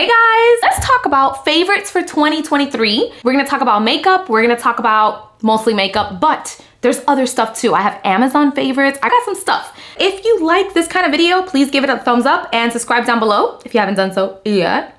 Hey guys, let's talk about favorites for 2023. We're gonna talk about makeup, we're gonna talk about mostly makeup, but there's other stuff too. I have Amazon favorites, I got some stuff. If you like this kind of video, please give it a thumbs up and subscribe down below if you haven't done so yet.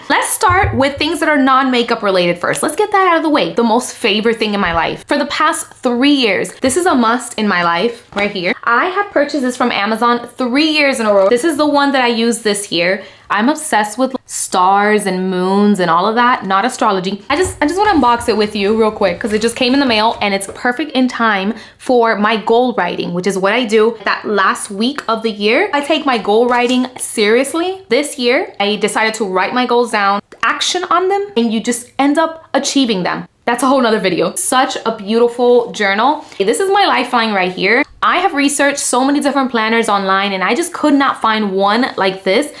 Let's start with things that are non-makeup related first. Let's get that out of the way. The most favorite thing in my life. For the past 3 years, this is a must in my life right here. I have purchased this from Amazon 3 years in a row. This is the one that I used this year. I'm obsessed with stars and moons and all of that, not astrology. I just want to unbox it with you real quick because it just came in the mail and it's perfect in time for my goal writing, which is what I do that last week of the year. I take my goal writing seriously. This year, I decided to write my goals down, action on them, and you just end up achieving them. That's a whole nother video. Such a beautiful journal. This is my lifeline right here. I have researched so many different planners online and I just could not find one like this.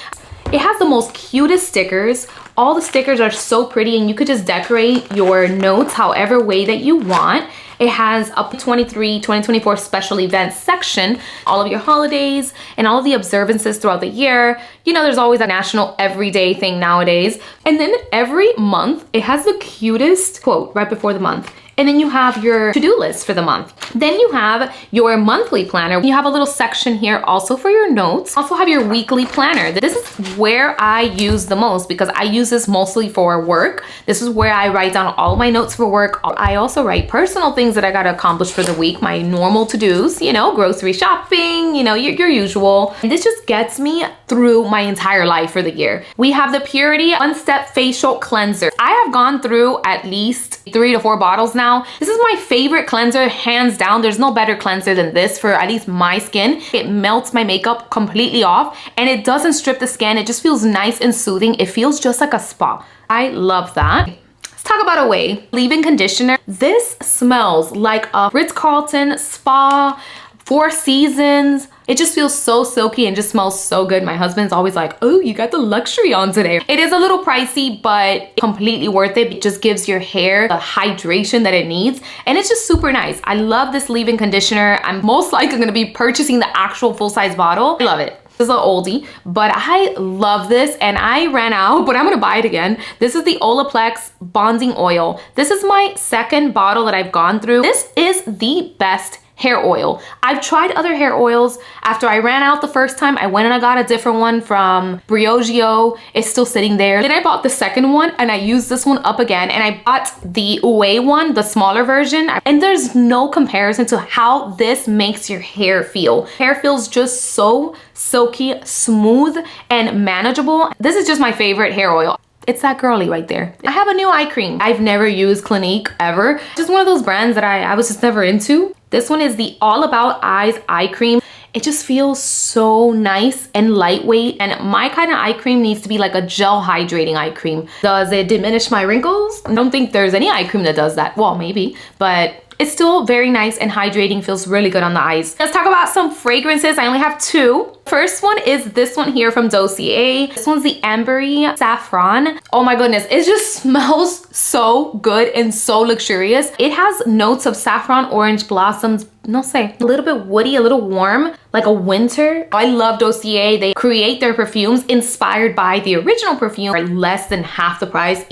It has the most cutest stickers. All the stickers are so pretty and you could just decorate your notes however way that you want. It has up to 2024 special events section, all of your holidays and all of the observances throughout the year. You know, there's always a national everyday thing nowadays. And then every month, it has the cutest quote right before the month. And then you have your to-do list for the month. Then you have your monthly planner. You have a little section here also for your notes. Also have your weekly planner. This is where I use the most because I use this mostly for work. This is where I write down all my notes for work. I also write personal things that I gotta accomplish for the week, my normal to-dos, you know, grocery shopping, you know, your usual. And this just gets me through my entire life for the year. We have the Purity One-Step Facial Cleanser. I have gone through at least 3 to 4 bottles now. This is my favorite cleanser, hands down. There's no better cleanser than this for at least my skin. It melts my makeup completely off and it doesn't strip the skin. It just feels nice and soothing. It feels just like a spa. I love that. Let's talk about a leave-in conditioner. This smells like a Ritz-Carlton spa, Four Seasons. It just feels so silky and just smells so good. My husband's always like, oh, you got the luxury on today. It is a little pricey, but completely worth it. It just gives your hair the hydration that it needs. And it's just super nice. I love this leave-in conditioner. I'm most likely gonna be purchasing the actual full-size bottle. I love it. This is an oldie, but I love this and I ran out, but I'm gonna buy it again. This is the Olaplex Bonding Oil. This is my second bottle that I've gone through. This is the best hair oil. I've tried other hair oils. After I ran out the first time, I went and I got a different one from Briogeo. It's still sitting there. Then I bought the second one and I used this one up again and I bought the Ouai one, the smaller version. And there's no comparison to how this makes your hair feel. Hair feels just so silky, smooth, and manageable. This is just my favorite hair oil. It's that girly right there. I have a new eye cream. I've never used Clinique ever. Just one of those brands that I was just never into. This one is the All About Eyes eye cream. It just feels so nice and lightweight. And my kind of eye cream needs to be like a gel hydrating eye cream. Does it diminish my wrinkles? I don't think there's any eye cream that does that. Well, maybe, but it's still very nice and hydrating, feels really good on the eyes. Let's talk about some fragrances. I only have 2. First one is this one here from Dossier. This one's the Ambery Saffron. Oh my goodness, it just smells so good and so luxurious. It has notes of saffron, orange blossoms, no sé, a little bit woody, a little warm, like a winter. I love Dossier. They create their perfumes inspired by the original perfume for less than half the price.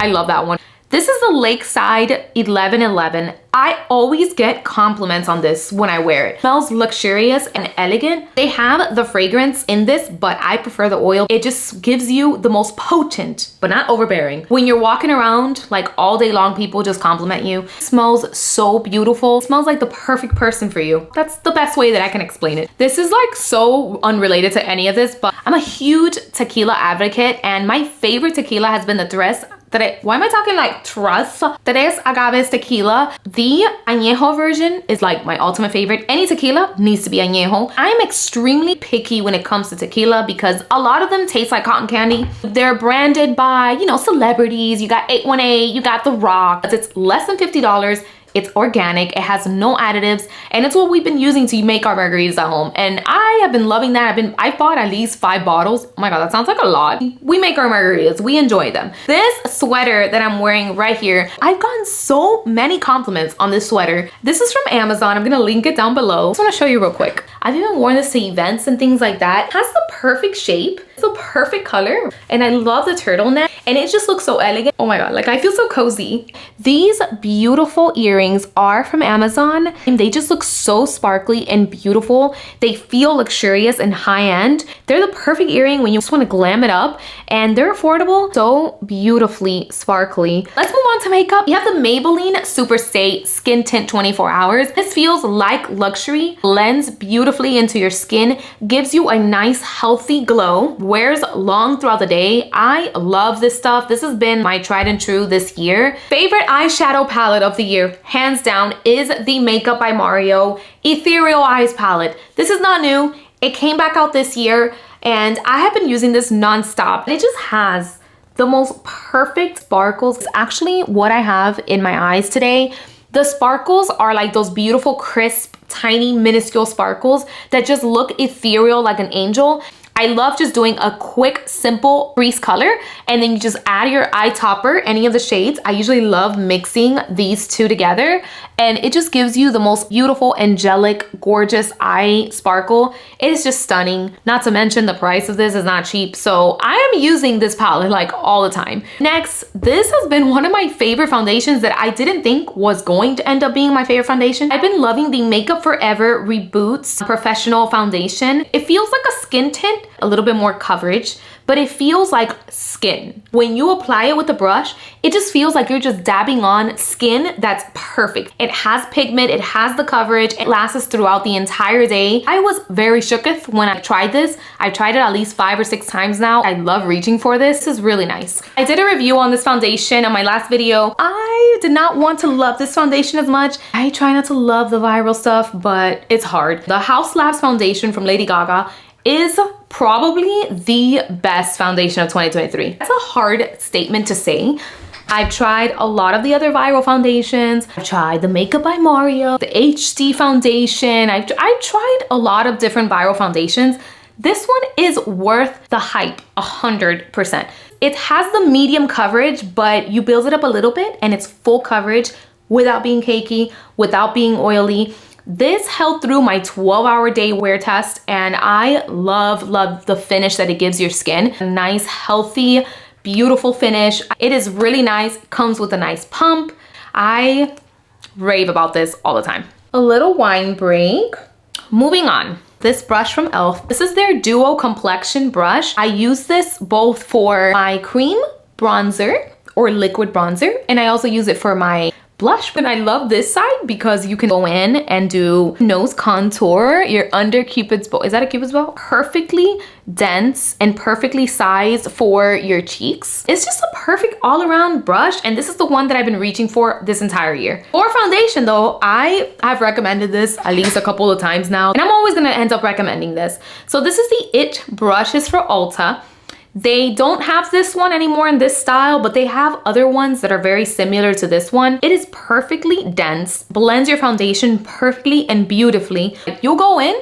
I love that one. This is the Lakeside 1111. I always get compliments on this when I wear it. It smells luxurious and elegant. They have the fragrance in this, but I prefer the oil. It just gives you the most potent, but not overbearing. When you're walking around like all day long, people just compliment you. It smells so beautiful. It smells like the perfect person for you. That's the best way that I can explain it. This is like so unrelated to any of this, but I'm a huge tequila advocate and my favorite tequila has been the why am I talking like Tres Agaves tequila? The añejo version is like my ultimate favorite. Any tequila needs to be añejo. I'm extremely picky when it comes to tequila because a lot of them taste like cotton candy. They're branded by, you know, celebrities. You got 818, you got The Rock. It's less than $50. It's organic, it has no additives, and it's what we've been using to make our margaritas at home. And I have been loving that. I bought at least 5 bottles. Oh my God, that sounds like a lot. We make our margaritas, we enjoy them. This sweater that I'm wearing right here, I've gotten so many compliments on this sweater. This is from Amazon. I'm gonna link it down below. I just wanna show you real quick. I've even worn this to events and things like that. It has the perfect shape. It's a perfect color and I love the turtleneck and it just looks so elegant. Oh my god, like I feel so cozy. These beautiful earrings are from Amazon and they just look so sparkly and beautiful. They feel luxurious and high-end. They're the perfect earring when you just want to glam it up, and they're affordable, so beautifully sparkly. Let's move on to makeup. You have the Maybelline Super Stay Skin Tint 24 Hours. This feels like luxury, blends beautifully into your skin, gives you a nice healthy glow, wears long throughout the day. I love this stuff. This has been my tried and true this year. Favorite eyeshadow palette of the year, hands down, is the Makeup by Mario Ethereal Eyes palette. This is not new. It came back out this year and I have been using this non-stop. It just has the most perfect sparkles. It's actually what I have in my eyes today. The sparkles are like those beautiful, crisp, tiny, minuscule sparkles that just look ethereal like an angel. I love just doing a quick, simple crease color, and then you just add your eye topper, any of the shades. I usually love mixing these two together, and it just gives you the most beautiful, angelic, gorgeous eye sparkle. It is just stunning. Not to mention the price of this is not cheap, so I am using this palette like all the time. Next, this has been one of my favorite foundations that I didn't think was going to end up being my favorite foundation. I've been loving the Makeup Forever Reboots Professional Foundation. It feels like a skin tint, a little bit more coverage, but it feels like skin. When you apply it with a brush, it just feels like you're just dabbing on skin that's perfect. It has pigment, it has the coverage, it lasts throughout the entire day. I was very shooketh when I tried this. I've tried it at least 5 or 6 times now. I love reaching for this. This is really nice. I did a review on this foundation on my last video. I did not want to love this foundation as much. I try not to love the viral stuff, but it's hard. The House Labs foundation from Lady Gaga is probably the best foundation of 2023. That's a hard statement to say. I've tried a lot of the other viral foundations. I've tried the Makeup by Mario, the HD foundation. I've tried a lot of different viral foundations. This one is worth the hype, 100%. It has the medium coverage, but you build it up a little bit and it's full coverage without being cakey, without being oily. This held through my 12-hour day wear test, and I love the finish that it gives your skin. A nice, healthy, beautiful finish. It is really nice. Comes with a nice pump. I rave about this all the time. A little wine break. Moving on. This brush from e.l.f. This is their Duo Complexion brush. I use this both for my cream bronzer or liquid bronzer, and I also use it for my blush. And I love this side because you can go in and do nose contour, your under Cupid's bow. Is that a Cupid's bow? Perfectly dense and perfectly sized for your cheeks. It's just a perfect all-around brush, and this is the one that I've been reaching for this entire year. For foundation though, I have recommended this at least a couple of times now, and I'm always gonna end up recommending this. So this is the It brushes for Ulta. They don't have this one anymore in this style, but they have other ones that are very similar to this one. It is perfectly dense, blends your foundation perfectly and beautifully. You'll go in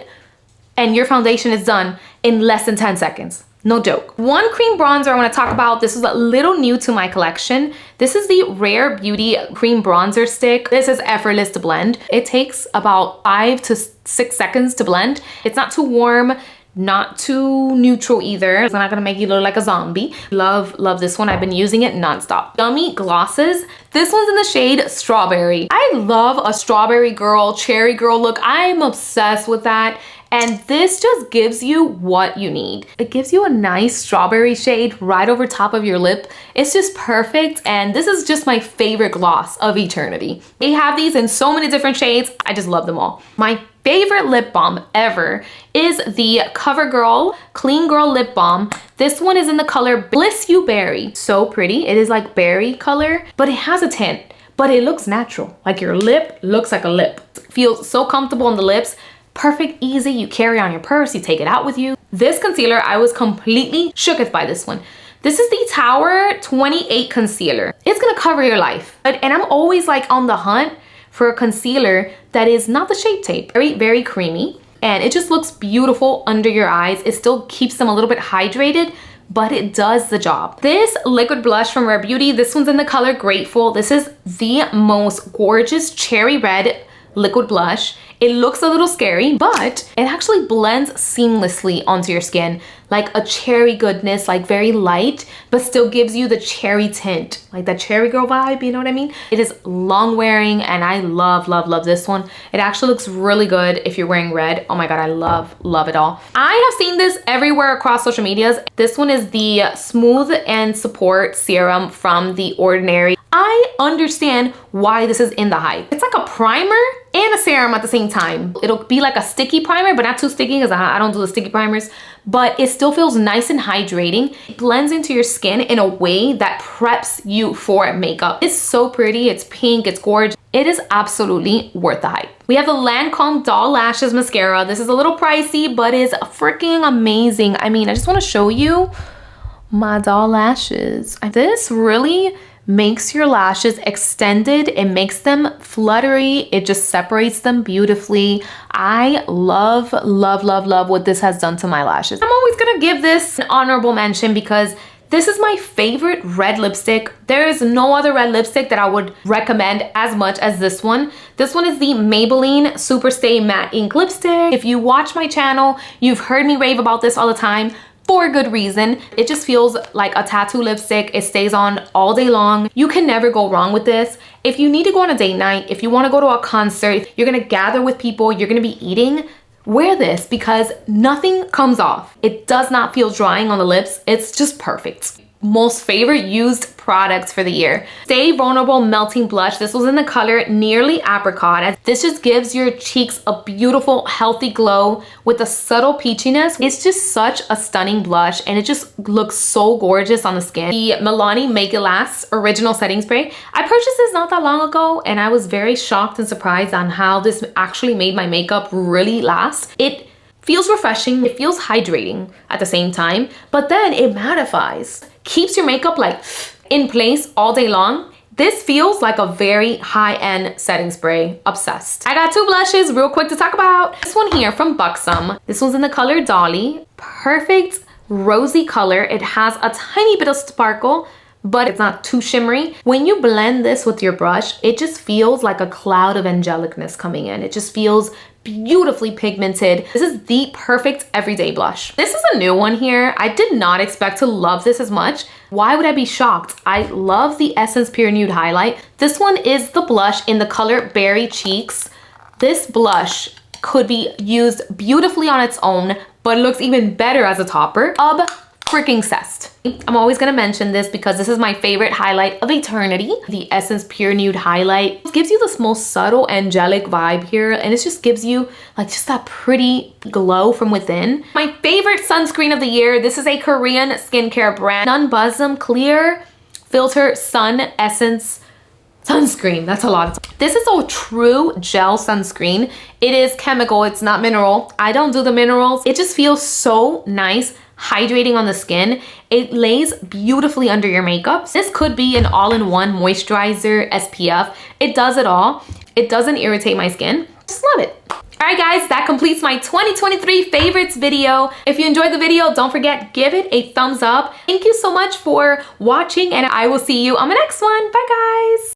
and your foundation is done in less than 10 seconds. No joke. One cream bronzer I want to talk about. This is a little new to my collection. This is the Rare Beauty cream bronzer stick. This is effortless to blend. It takes about 5 to 6 seconds to blend. It's not too warm, not too neutral either. It's not gonna make you look like a zombie. Love this one. I've been using it nonstop. Yummy glosses. This one's in the shade Strawberry. I love a strawberry girl, cherry girl look. I'm obsessed with that. And this just gives you what you need. It gives you a nice strawberry shade right over top of your lip. It's just perfect. And this is just my favorite gloss of eternity. They have these in so many different shades. I just love them all. My favorite lip balm ever is the CoverGirl Clean Girl Lip Balm. This one is in the color Bliss You Berry. So pretty. It is like berry color, but it has a tint, but it looks natural. Like your lip looks like a lip. Feels so comfortable on the lips. Perfect, easy. You carry on your purse, you take it out with you. This concealer, I was completely shooketh by this one. This is the Tower 28 concealer. It's gonna cover your life. And I'm always like on the hunt for a concealer that is not the Shape Tape. Very, very creamy. And it just looks beautiful under your eyes. It still keeps them a little bit hydrated, but it does the job. This liquid blush from Rare Beauty, this one's in the color Grateful. This is the most gorgeous cherry red liquid blush. It looks a little scary, but it actually blends seamlessly onto your skin. Like a cherry goodness, like very light, but still gives you the cherry tint, like that cherry girl vibe, you know what I mean? It is long wearing and I love, love, love this one. It actually looks really good if you're wearing red. Oh my God, I love, love it all. I have seen this everywhere across social medias. This one is the Smooth and Support Serum from The Ordinary. I understand why this is in the hype. It's like a primer and a serum at the same time. It'll be like a sticky primer, but not too sticky because I don't do the sticky primers, but it still feels nice and hydrating. It blends into your skin in a way that preps you for makeup. It's so pretty, it's pink, it's gorgeous. It is absolutely worth the hype. We have the Lancome Doll Lashes Mascara. This is a little pricey, but is freaking amazing. I mean, I just wanna show you my doll lashes. This really makes your lashes extended. It makes them fluttery. It just separates them beautifully. I love, love, love, love what this has done to my lashes. I'm always gonna give this an honorable mention because this is my favorite red lipstick. There is no other red lipstick that I would recommend as much as this one. This one is the Maybelline Superstay Matte Ink Lipstick. If you watch my channel, you've heard me rave about this all the time. For a good reason. It just feels like a tattoo lipstick. It stays on all day long. You can never go wrong with this. If you need to go on a date night, if you want to go to a concert, you're gonna gather with people, you're gonna be eating, wear this because nothing comes off. It does not feel drying on the lips. It's just perfect. Most favorite used products for the year. Stay Vulnerable Melting Blush. This was in the color Nearly Apricot. This just gives your cheeks a beautiful, healthy glow with a subtle peachiness. It's just such a stunning blush and it just looks so gorgeous on the skin. The Milani Make It Last Original Setting Spray. I purchased this not that long ago and I was very shocked and surprised on how this actually made my makeup really last. It feels refreshing, it feels hydrating at the same time, but then it mattifies. Keeps your makeup like in place all day long. This feels like a very high-end setting spray. Obsessed. I got two blushes real quick to talk about. This one here from Buxom. This one's in the color Dolly. Perfect rosy color. It has a tiny bit of sparkle, but it's not too shimmery. When you blend this with your brush, it just feels like a cloud of angelicness coming in. It just feels beautifully pigmented. This is the perfect everyday blush. This is a new one here. I did not expect to love this as much. Why would I be shocked? I love the Essence Pure Nude Highlight. This one is the blush in the color Berry Cheeks. This blush could be used beautifully on its own, but it looks even better as a topper. Freaking obsessed. I'm always gonna mention this because this is my favorite highlight of eternity. The Essence Pure Nude Highlight. It gives you this most subtle angelic vibe here and it just gives you like just that pretty glow from within. My favorite sunscreen of the year. This is a Korean skincare brand. Nunbuzzum Clear Filter Sun Essence Sunscreen. That's a lot. This is a true gel sunscreen. It is chemical, it's not mineral. I don't do the minerals. It just feels so nice, hydrating on the skin. It lays beautifully under your makeup. This could be an all-in-one moisturizer, SPF. It does it all. It doesn't irritate my skin. Just love it. All right, guys, that completes my 2023 favorites video. If you enjoyed the video, don't forget, give it a thumbs up. Thank you so much for watching and I will see you on the next one. Bye, guys.